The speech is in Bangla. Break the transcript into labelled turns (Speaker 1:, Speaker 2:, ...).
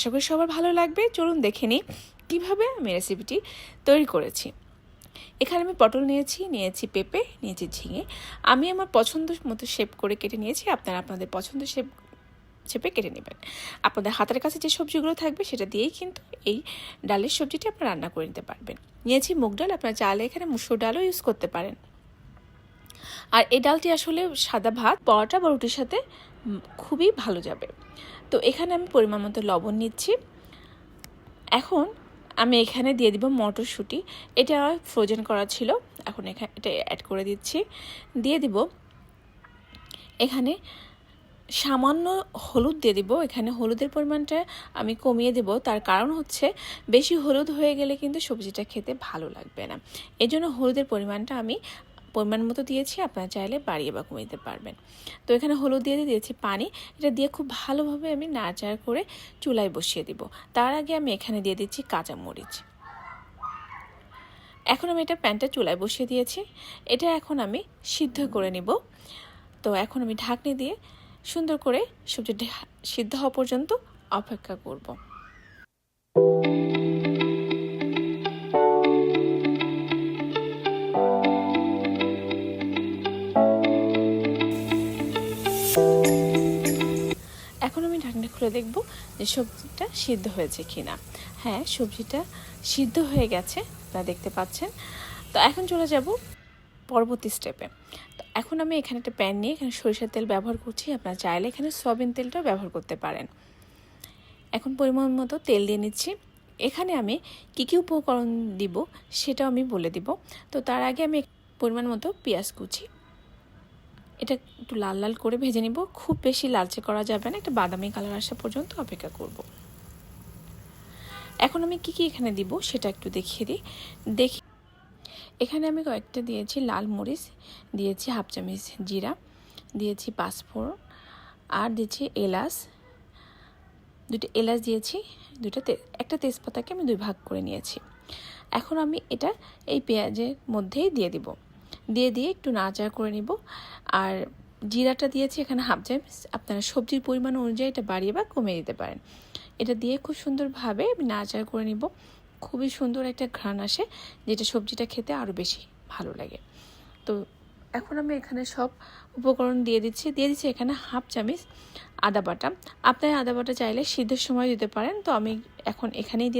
Speaker 1: আশা করি সবার ভালো লাগবে। চলুন দেখে নিই কীভাবে আমি রেসিপিটি তৈরি করেছি। এখানে আমি পটল নিয়েছি পেঁপে, নিয়েছি ঝিঙে। আমি আমার পছন্দ মতো শেপ করে কেটে নিয়েছি। আপনারা আপনাদের পছন্দ শেপে কেটে নেবেন। আপনাদের হাতের কাছে যে সবজিগুলো থাকবে সেটা দিয়েই কিন্তু এই ডালের সবজিটি আপনারা রান্না করে নিতে পারবেন। নিয়েছি মুগ ডাল, আপনারা চাইলে এখানে মুসুর ডালও ইউজ করতে পারেন। আর এই ডালটি আসলে সাদা ভাত, পরোটা বা রুটির সাথে খুবই ভালো যাবে। তো এখানে আমি পরিমাণ মতো লবণ নিচ্ছি। এখন আমি এখানে দিয়ে দিব মটরশুঁটি। এটা ফ্রোজেন করা ছিল, এখন এখানে এটা অ্যাড করে দিচ্ছি। দিয়ে দিব এখানে সামান্য হলুদ দিয়ে দিব। এখানে হলুদের পরিমাণটা আমি কমিয়ে দেব, তার কারণ হচ্ছে বেশি হলুদ হয়ে গেলে কিন্তু সবজিটা খেতে ভালো লাগবে না। এই জন্য হলুদের পরিমাণটা আমি পরিমাণ মতো দিয়েছি, আপনারা চাইলে বাড়িয়ে বা কমিয়ে দিতে পারবেন। তো এখানে হলুদ দিয়ে দিয়েছি পানি। এটা দিয়ে খুব ভালোভাবে আমি নাড়াচাড়া করে চুলায় বসিয়ে দিব। তার আগে আমি এখানে দিয়ে দিচ্ছি কাঁচামরিচ। এখন আমি এটা প্যানটা চুলায় বসিয়ে দিয়েছি। এটা এখন আমি সিদ্ধ করে নেব। তো এখন আমি ঢাকনি দিয়ে সুন্দর করে সবজিটা সিদ্ধ হওয়া পর্যন্ত অপেক্ষা করব। এখন আমি ঢাকনা খুলে দেখব যে সবজিটা সিদ্ধ হয়েছে কিনা। হ্যাঁ, সবজিটা সিদ্ধ হয়ে গেছে, আপনারা দেখতে পাচ্ছেন। তো এখন চলে যাব পরবর্তী স্টেপে। তো এখন আমি এখানে একটা প্যান নিয়ে এখানে সরিষার তেল ব্যবহার করছি। আপনারা চাইলে এখানে সয়াবিন তেলটাও ব্যবহার করতে পারেন। এখন পরিমাণ মতো তেল দিয়ে নিচ্ছি। এখানে আমি কী উপকরণ দিব সেটাও আমি বলে দিব। তো তার আগে আমি পরিমাণ মতো পেঁয়াজ কুচি, এটা একটু লাল লাল করে ভেজে নিব। খুব বেশি লালচে করা যাবে না, একটা বাদামি কালার আসা পর্যন্ত অপেক্ষা করব। এখন আমি কী এখানে দিব সেটা একটু দেখিয়ে দিই। এখানে আমি কয়েকটা দিয়েছি লাল মরিচ, দিয়েছি হাফ চামচ জিরা, দিয়েছি পাঁচফোড়ন, আর দিয়েছি এলাচ, দুটো এলাচ দিয়েছি, একটা তেজপাতাকে আমি 2 ভাগ করে নিয়েছি। এখন আমি এটা এই পেঁয়াজের মধ্যেই দিয়ে একটু নাড়াচাড়া করে নিব। আর জিরাটা দিয়েছি এখানে হাফ চামচ, আপনারা সবজির পরিমাণ অনুযায়ী এটা বাড়িয়ে বা কমিয়ে দিতে পারেন। এটা দিয়ে খুব সুন্দরভাবে আমি নাড়াচাড়া করে নিব। খুবই সুন্দর একটা ঘ্রাণ আসে, যেটা সবজিটা খেতে আরও বেশি ভালো লাগে। তো এখন আমি এখানে সব উপকরণ দিয়ে দিচ্ছি এখানে হাফ চামচ আদা বাটা। আপনারা আদা বাটা চাইলে সিদ্ধের সময় দিতে পারেন, তো আমি এখন এখানেই